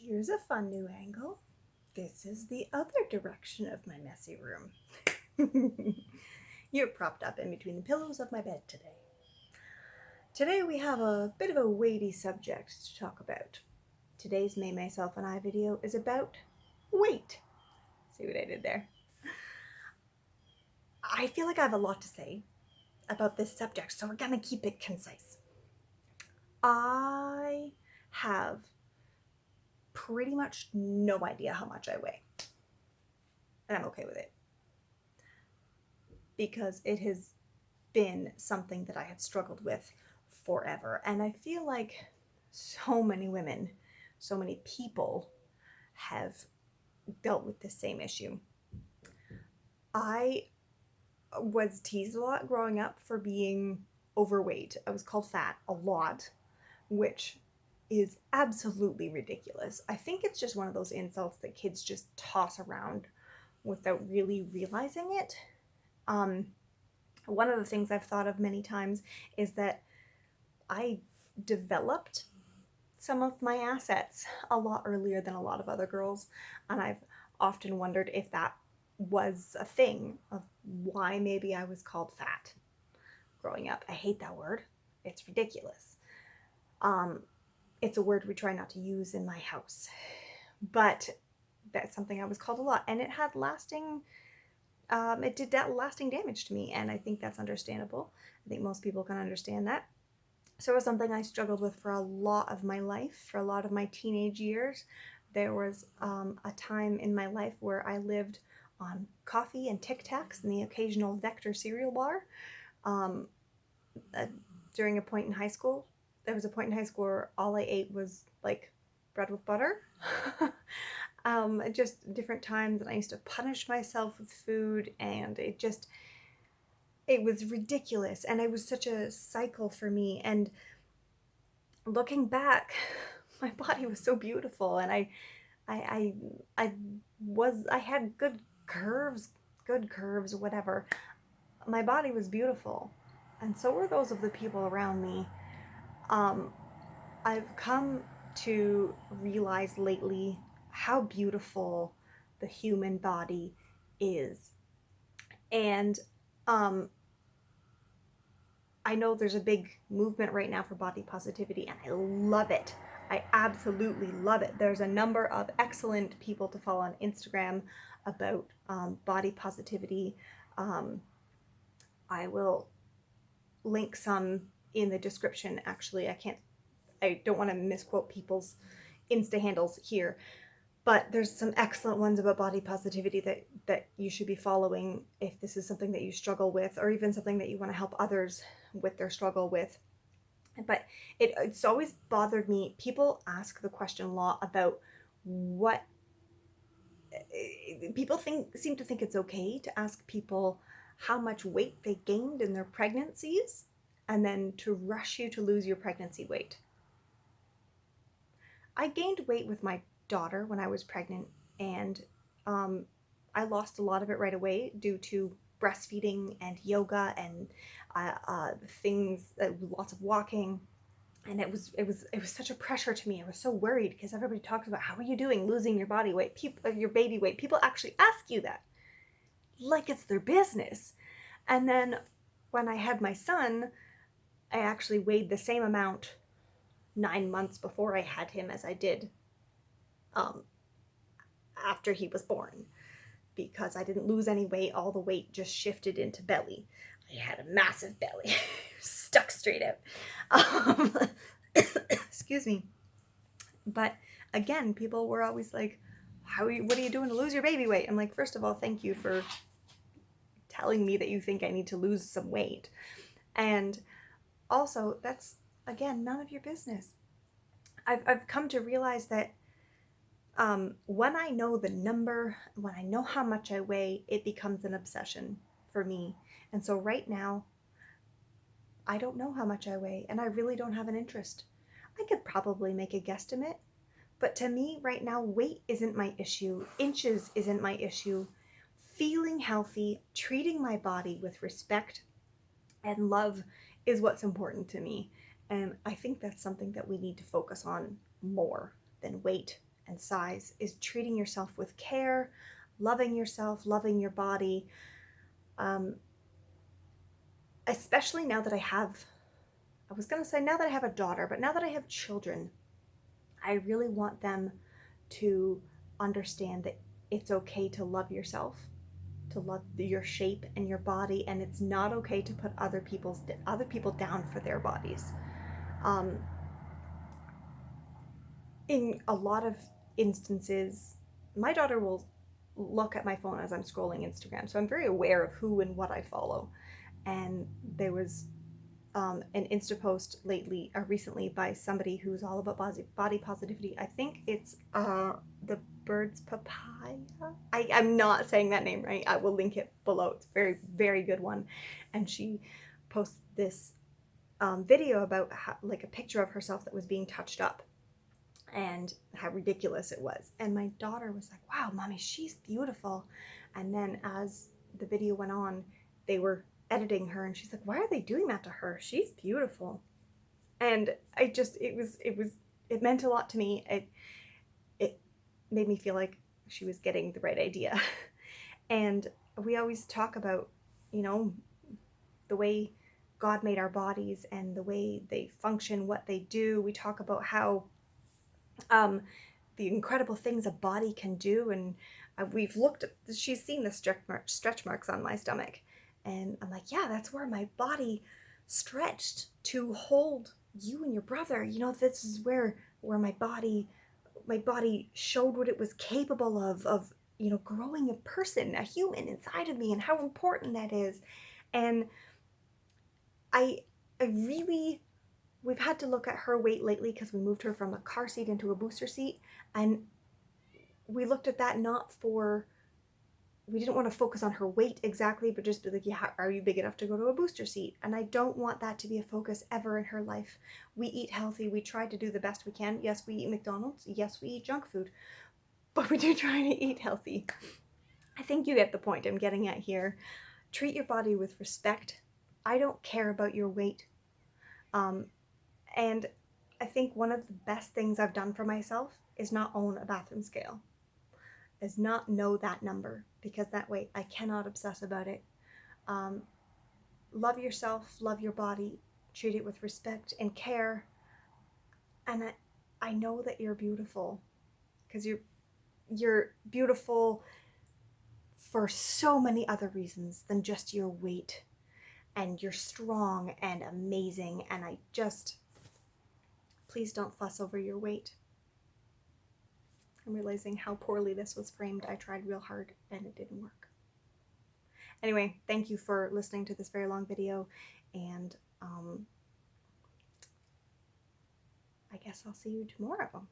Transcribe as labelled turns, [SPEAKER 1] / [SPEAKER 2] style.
[SPEAKER 1] Here's a fun new angle. This is the other direction of my messy room. You're propped up in between the pillows of my bed today. Today we have a bit of a weighty subject to talk about. Today's May, Myself, and I video is about weight. See what I did there? I feel like I have a lot to say about this subject, so we're gonna keep it concise. I have pretty much no idea how much I weigh. And I'm okay with it. Because it has been something that I have struggled with forever. And I feel like so many women, so many people have dealt with the same issue. I was teased a lot growing up for being overweight. I was called fat a lot, which is absolutely ridiculous. I think it's just one of those insults that kids just toss around without really realizing it. One of the things I've thought of many times is that I developed some of my assets a lot earlier than a lot of other girls, and I've often wondered if that was a thing of why maybe I was called fat growing up. I hate that word. It's ridiculous. It's a word we try not to use in my house, but that's something I was called a lot, and it had lasting it did that lasting damage to me, and I think that's understandable. I think most people can understand that. So it was something I struggled with for a lot of my life, for a lot of my teenage years. There was a time in my life where I lived on coffee and Tic Tacs and the occasional Vector cereal bar. During a point in high school, there was a point in high school where all I ate was like bread with butter. Just different times, and I used to punish myself with food, and it was ridiculous, and it was such a cycle for me. And looking back, my body was so beautiful, and I had good curves, whatever. My body was beautiful, and so were those of the people around me. I've come to realize lately how beautiful the human body is. And I know there's a big movement right now for body positivity, and I love it. I absolutely love it. There's a number of excellent people to follow on Instagram about body positivity. I will link some in the description. Actually, I don't want to misquote people's Insta handles here, but there's some excellent ones about body positivity that you should be following if this is something that you struggle with, or even something that you want to help others with their struggle with. But it's always bothered me. People ask the question a lot about what people seem to think it's okay to ask people how much weight they gained in their pregnancies, and then to rush you to lose your pregnancy weight. I gained weight with my daughter when I was pregnant, and I lost a lot of it right away due to breastfeeding and yoga and lots of walking. And it was such a pressure to me. I was so worried because everybody talks about, how are you doing losing your body weight, your baby weight. People actually ask you that like it's their business. And then when I had my son, I actually weighed the same amount 9 months before I had him as I did after he was born, because I didn't lose any weight. All the weight just shifted into belly. I had a massive belly stuck straight out. Excuse me. But again, people were always like, what are you doing to lose your baby weight? I'm like, first of all, thank you for telling me that you think I need to lose some weight. And also, that's, again, none of your business. I've come to realize that when I know the number, when I know how much I weigh, it becomes an obsession for me. And so right now, I don't know how much I weigh, and I really don't have an interest. I could probably make a guesstimate, but to me right now, weight isn't my issue. Inches isn't my issue. Feeling healthy, treating my body with respect and love is what's important to me. And I think that's something that we need to focus on more than weight and size is treating yourself with care, loving yourself, loving your body. Especially now that I was gonna say now that I have a daughter, but now that I have children, I really want them to understand that it's okay to love yourself, to love your shape and your body, and it's not okay to put other people down for their bodies. In a lot of instances, my daughter will look at my phone as I'm scrolling Instagram, so I'm very aware of who and what I follow. And there was an Insta post recently by somebody who's all about body positivity. I think it's the Bird's Papaya. I'm not saying that name right. I will link it below. It's a very, very good one. And she posts this video about like a picture of herself that was being touched up and how ridiculous it was. And my daughter was like, wow, mommy, she's beautiful. And then as the video went on, they were editing her and she's like, why are they doing that to her? She's beautiful. And I just, it meant a lot to me. It made me feel like she was getting the right idea. And we always talk about, you know, the way God made our bodies and the way they function, what they do. We talk about how the incredible things a body can do, and we've looked at, she's seen the stretch marks on my stomach, and I'm like, yeah, that's where my body stretched to hold you and your brother. You know, this is where my body showed what it was capable of, you know, growing a person, a human inside of me, and how important that is. And I really, we've had to look at her weight lately because we moved her from a car seat into a booster seat. And we looked at that we didn't want to focus on her weight exactly, but just be like, yeah, are you big enough to go to a booster seat? And I don't want that to be a focus ever in her life. We eat healthy. We try to do the best we can. Yes, we eat McDonald's. Yes, we eat junk food, but we do try to eat healthy. I think you get the point I'm getting at here. Treat your body with respect. I don't care about your weight. And I think one of the best things I've done for myself is not own a bathroom scale, is not know that number, because that way I cannot obsess about it. Love yourself, love your body, treat it with respect and care. And I know that you're beautiful, because you're beautiful for so many other reasons than just your weight. And you're strong and amazing, and please don't fuss over your weight. I'm realizing how poorly this was framed. I tried real hard and it didn't work. Anyway, thank you for listening to this very long video, and I guess I'll see you tomorrow.